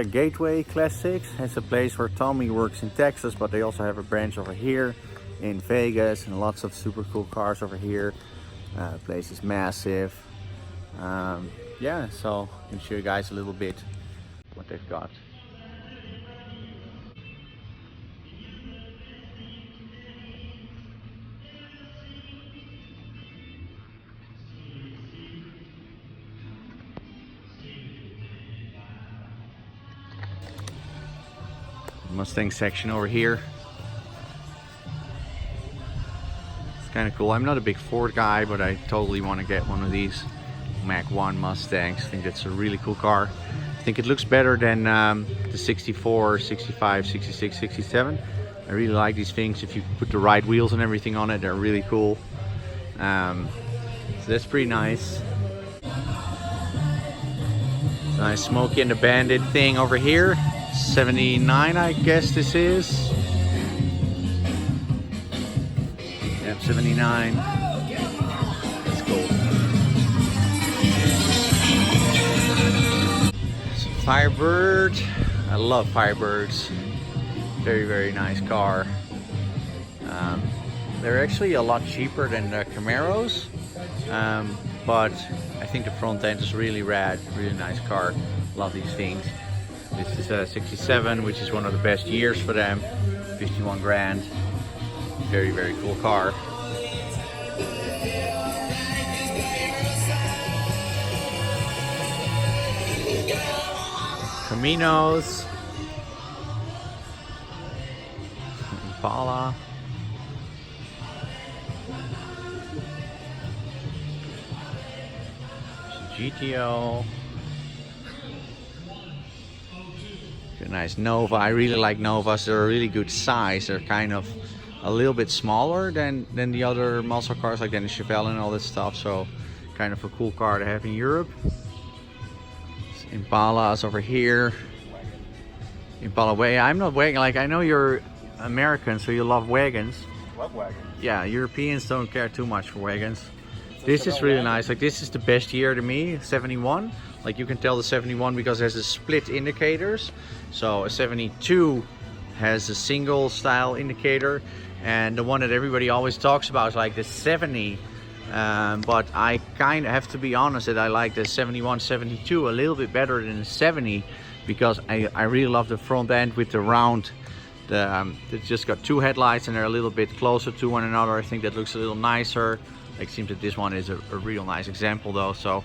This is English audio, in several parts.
Gateway Classics. It's a place where Tommy works in Texas, but they also have a branch over here in Vegas and lots of super cool cars over here. The place is massive. Yeah, so I can show you guys a little bit what they've got. Mustang section over here. It's kind of cool. I'm not a big Ford guy, but I totally want to get one of these Mach 1 Mustangs. I think that's a really cool car. I think it looks better than the 64, 65, 66, 67. I really like these things. If you put the right wheels and everything on it, they're really cool. So that's pretty nice. Nice Smokey and the Bandit thing over here. 79, I guess this is. Yep, 79. That's cool. Some Firebird. I love Firebirds. Very, very nice car. They're actually a lot cheaper than the Camaros, but I think the front end is really rad. Really nice car. Love these things. This is a 67, which is one of the best years for them. 51 grand. Very, very cool car. Caminos. Impala. GTO. Nice Nova. I really like Novas. They're a really good size. They're kind of a little bit smaller than the other muscle cars like the Chevelle and all this stuff, so kind of a cool car to have in Europe. Impalas over here. Impala wagon. I'm not wagon, like I know you're American, so you love wagons. Love wagons. Yeah, Europeans don't care too much for wagons. This is really nice. Like this is the best year to me, 71. Like you can tell the 71 because it has the split indicators. So a 72 has a single style indicator, and the one that everybody always talks about is like the 70. But I kind of have to be honest that I like the 71, 72 a little bit better than the 70 because I really love the front end with the round. It's just got two headlights and they're a little bit closer to one another. I think that looks a little nicer. Like, it seems that this one is a real nice example though. So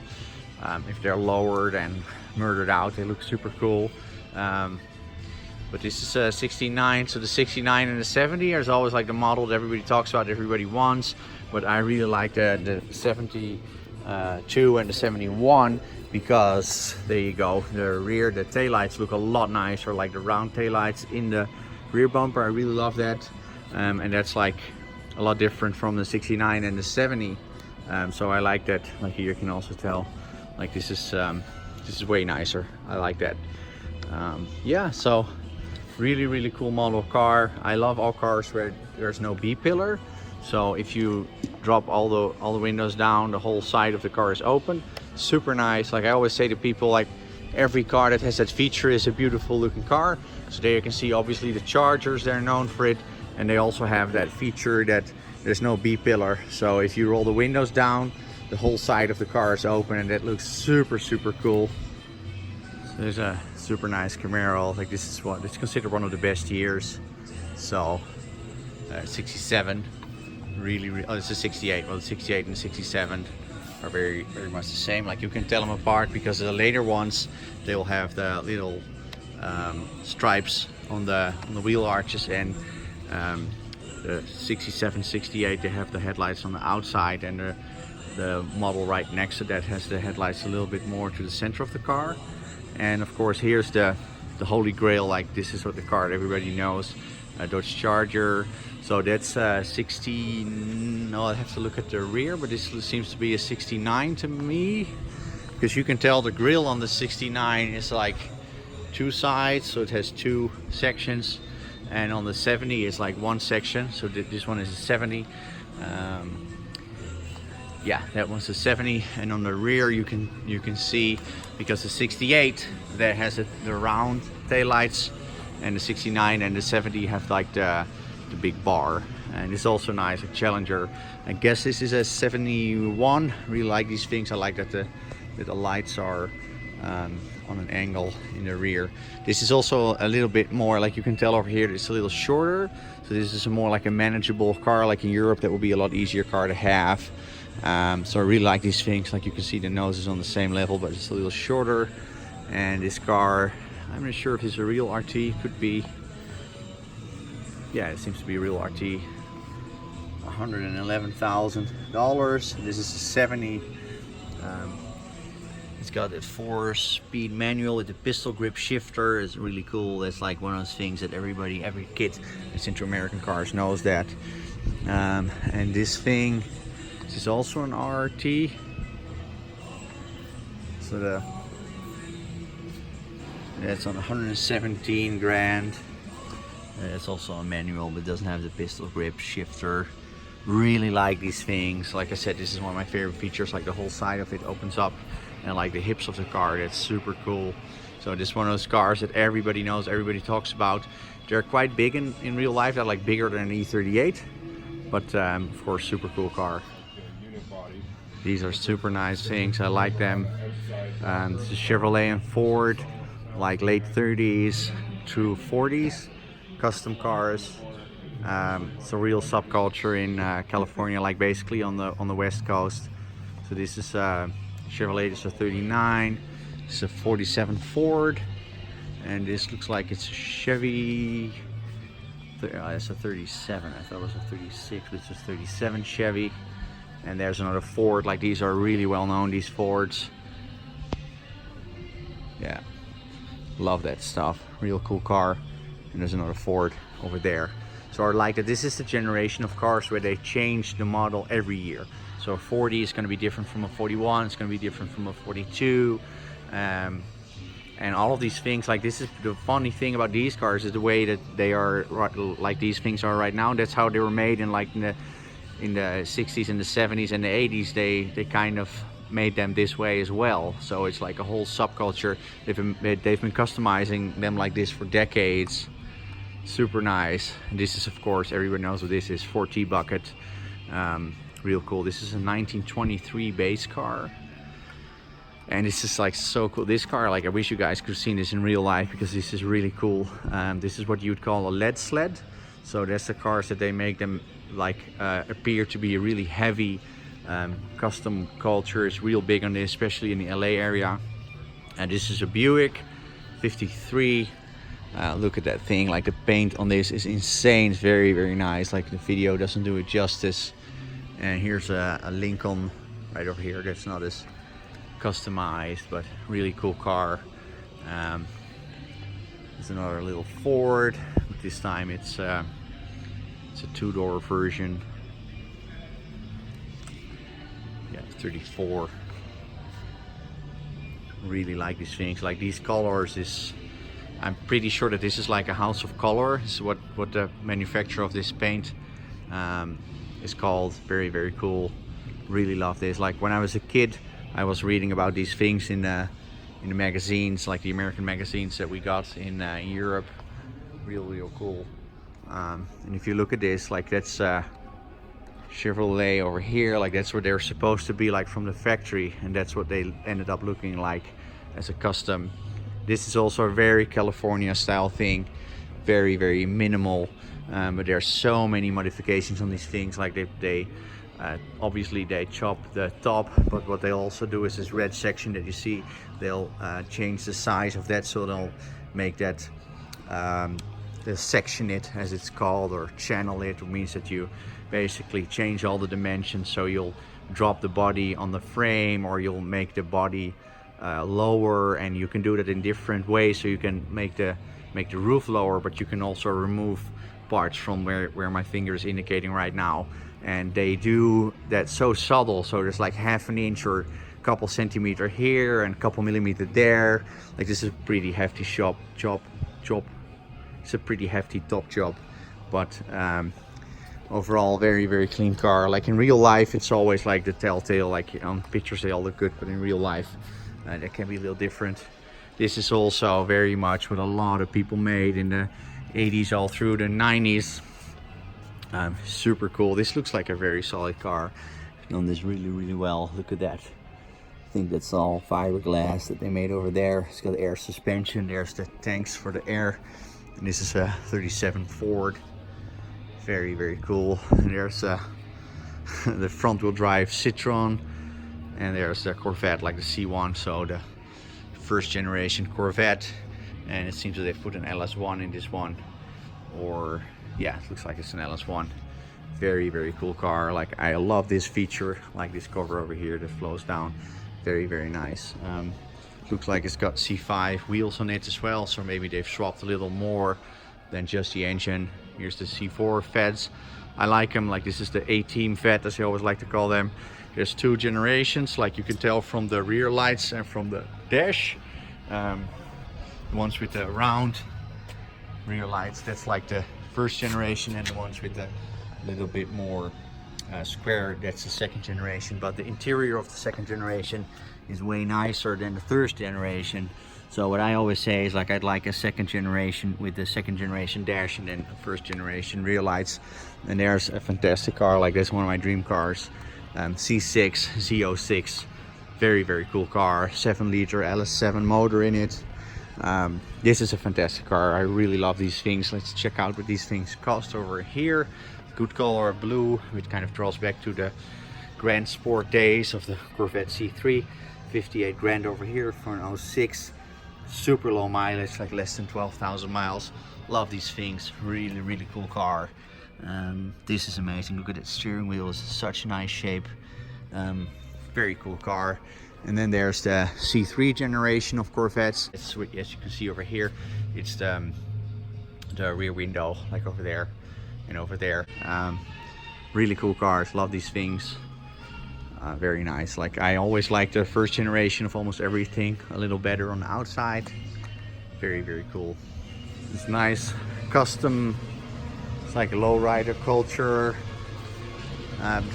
if they're lowered and murdered out, they look super cool. But this is a 69, so the 69 and the 70 is always like the model that everybody talks about, everybody wants. But I really like the 72 and the 71 because there you go, the rear, the taillights look a lot nicer, like the round taillights in the rear bumper. I really love that, and that's like a lot different from the 69 and the 70. So I like that. Like here you can also tell, like this is way nicer. I like that. Yeah, so really cool model car. I love all cars where there's no B-pillar. So if you drop all the windows down, the whole side of the car is open. Super nice. Like I always say to people, like every car that has that feature is a beautiful looking car. So there you can see obviously the Chargers, they're known for it, and they also have that feature that there's no B-pillar. So if you roll the windows down, the whole side of the car is open, and that looks super cool. So there's a super nice Camaro. Like this is what it's considered one of the best years. So 67, really oh, this is 68. Well, the 68 and the 67 are very much the same. Like you can tell them apart because the later ones, they will have the little stripes on the wheel arches, and the 67, 68, they have the headlights on the outside, and the model right next to that has the headlights a little bit more to the center of the car. And of course here's the holy grail, like this is what the car everybody knows, a Dodge Charger. So that's 16, no, I have to look at the rear, but this seems to be a 69 to me, because you can tell the grille on the 69 is like two sides, so it has two sections, and on the 70 is like one section. So this one is a 70. yeah, that one's a 70, and on the rear you can see, because the 68 that has the round taillights, and the 69 and the 70 have like the big bar. And it's also nice, a Challenger. I guess this is a 71. Really like these things. I like that the lights are on an angle in the rear. This is also a little bit more, like you can tell over here, it's a little shorter. So this is more like a manageable car. Like in Europe, that will be a lot easier car to have. So I really like these things. Like you can see, the nose is on the same level, but it's a little shorter. And this car, I'm not sure if it's a real RT. Could be. Yeah, it seems to be a real RT. $111,000. This is a 70. It's got a 4-speed manual with a pistol grip shifter. It's really cool. It's like one of those things that every kid that's into American cars knows that. And this thing, this is also an RT. So that's on 117 grand. It's also a manual, but doesn't have the pistol grip shifter. Really like these things. Like I said, this is one of my favorite features. Like the whole side of it opens up, and like the hips of the car, that's super cool. So this is one of those cars that everybody knows, everybody talks about. They're quite big in real life. They're like bigger than an E38, but of course, super cool car. These are super nice things. I like them. This is Chevrolet and Ford, like late 30s to 40s. Custom cars. It's a real subculture in California, like basically on the west coast. So this is Chevrolet. This is a 39. This is a 47 Ford, and this looks like it's a Chevy. It's a 37. I thought it was a 36. This is 37 Chevy. And there's another Ford. Like these are really well known, these Fords. Yeah, love that stuff. Real cool car. And there's another Ford over there. So I like that this is the generation of cars where they change the model every year. So a 40 is going to be different from a 41, it's going to be different from a 42. And all of these things, like this is the funny thing about these cars, is the way that they are, like these things are right now. That's how they were made in like in the 60s and the 70s and the 80s. They kind of made them this way as well. So it's like a whole subculture. They've been customizing them like this for decades. Super nice. And this is, of course, everyone knows what this is, 4T bucket. Real cool. This is a 1923 base car, and this is like so cool. This car, like I wish you guys could have seen this in real life, because this is really cool. This is what you would call a lead sled. So that's the cars that they make them like appear to be a really heavy. Custom culture is real big on this, especially in the LA area. And this is a Buick 53. Look at that thing. Like the paint on this is insane. It's very, very nice. Like the video doesn't do it justice. And here's a Lincoln right over here. That's not as customized, but really cool car. There's another little Ford. But this time it's a 2-door version. Yeah, 34. Really like these things. Like these colors is, I'm pretty sure that this is like a house of color. This is what the manufacturer of this paint is called. Very, very cool. Really love this. Like when I was a kid, I was reading about these things in the magazines, like the American magazines that we got in Europe. Real cool. And if you look at this, like that's Chevrolet over here. Like that's what they're supposed to be like from the factory, and that's what they ended up looking like as a custom. This is also a very California style thing, very, very minimal, but there are so many modifications on these things. Like they obviously they chop the top, but what they also do is this red section that you see, they'll change the size of that, so they'll make that they'll section it, as it's called, or channel it. It means that you basically change all the dimensions, so you'll drop the body on the frame, or you'll make the body lower, and you can do that in different ways. So you can make the roof lower, but you can also remove parts from where my finger is indicating right now, and they do that so subtle. So there's like half an inch or a couple centimeter here and a couple millimeter there. Like this is a pretty hefty job. It's a pretty hefty top job, but overall very clean car. Like in real life it's always like the telltale, like on pictures they all look good, but in real life that can be a little different. This is also very much what a lot of people made in the 80s all through the 90s. Super cool. This looks like a very solid car. Done this really well. Look at that. I think that's all fiberglass that they made over there. It's got air suspension. There's the tanks for the air. And this is a 37 Ford. Very cool. And there's the front wheel drive Citroen. And there's the Corvette, like the C1. So the first generation Corvette. And it seems that they've put an LS1 in this one. Or yeah, it looks like it's an LS1. Very cool car. Like I love this feature, like this cover over here that flows down. Very nice. Looks like it's got C5 wheels on it as well, so maybe they've swapped a little more than just the engine. Here's the C4 feds. I like them. Like this is the A-team fed, as I always like to call them. There's two generations, like you can tell from the rear lights and from the dash. The ones with the round rear lights, that's like the first generation, and the ones with the little bit more square, that's the second generation. But the interior of the second generation is way nicer than the first generation. So what I always say is, like, I'd like a second generation with the second generation dash and then a first generation rear lights. And there's a fantastic car, like that's one of my dream cars. C6 Z06, very cool car. 7-liter LS7 motor in it. This is a fantastic car. I really love these things. Let's check out what these things cost over here. Good color blue, which kind of draws back to the grand sport days of the Corvette C3. 58 grand over here for an 06. Super low mileage, like less than 12,000 miles. Love these things. Really cool car. This is amazing. Look at that steering wheel, it's such a nice shape. Very cool car. And then there's the C3 generation of Corvettes. It's, as you can see over here, it's the rear window, like over there and over there. Really cool cars. Love these things. Very nice. Like I always like the first generation of almost everything a little better on the outside. Very cool. It's nice custom. It's like a lowrider culture.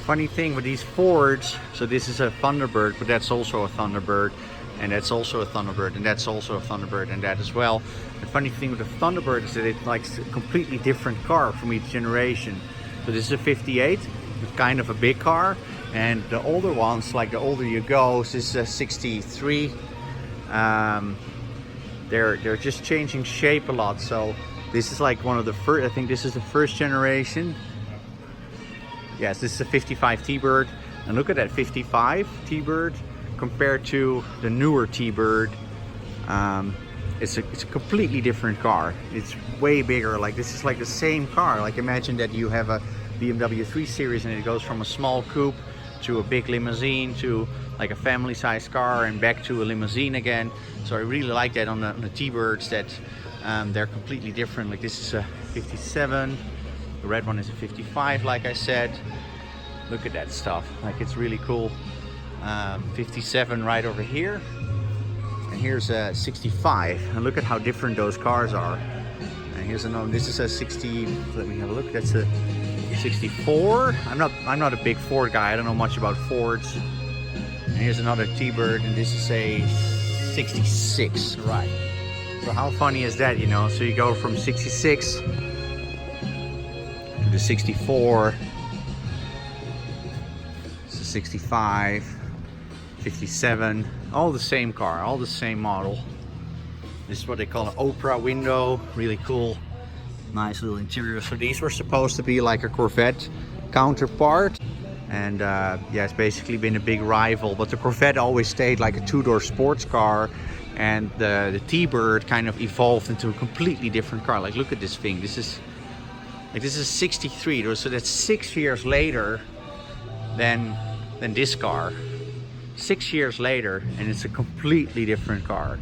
Funny thing with these Fords, so this is a Thunderbird, but that's also a Thunderbird, and that's also a Thunderbird, and that's also a Thunderbird, and that as well. The funny thing with the Thunderbird is that it's like a completely different car from each generation. So this is a 58, it's kind of a big car, and the older ones, like the older you go, this is a 63. They're just changing shape a lot. So this is like one of the first, I think this is the first generation. Yes, this is a 55 T-Bird, and look at that 55 T-Bird compared to the newer T-Bird. It's a completely different car. It's way bigger. Like this is like the same car. Like imagine that you have a BMW 3 Series and it goes from a small coupe to a big limousine to like a family-sized car and back to a limousine again. So I really like that on the T-Birds, that they're completely different. Like this is a 57. The red one is a 55, like I said. Look at that stuff. Like it's really cool. 57 right over here. And here's a 65. And look at how different those cars are. And here's another. This is a 60. Let me have a look. That's a 64. I'm not a big Ford guy. I don't know much about Fords. And here's another T-Bird, and this is a 66. Right. So how funny is that, you know? So you go from 66 to 64, it's a 65, 57, all the same car, all the same model. This is what they call an Oprah window, really cool, nice little interior. So these were supposed to be like a Corvette counterpart, and yeah, it's basically been a big rival, but the Corvette always stayed like a two-door sports car, and the T-Bird kind of evolved into a completely different car. Like look at this thing, this is 63, so that's 6 years later than this car. 6 years later, and it's a completely different car.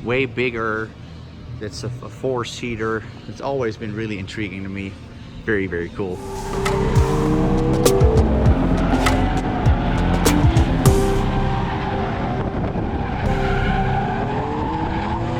Way bigger. It's a four-seater. It's always been really intriguing to me. Very cool.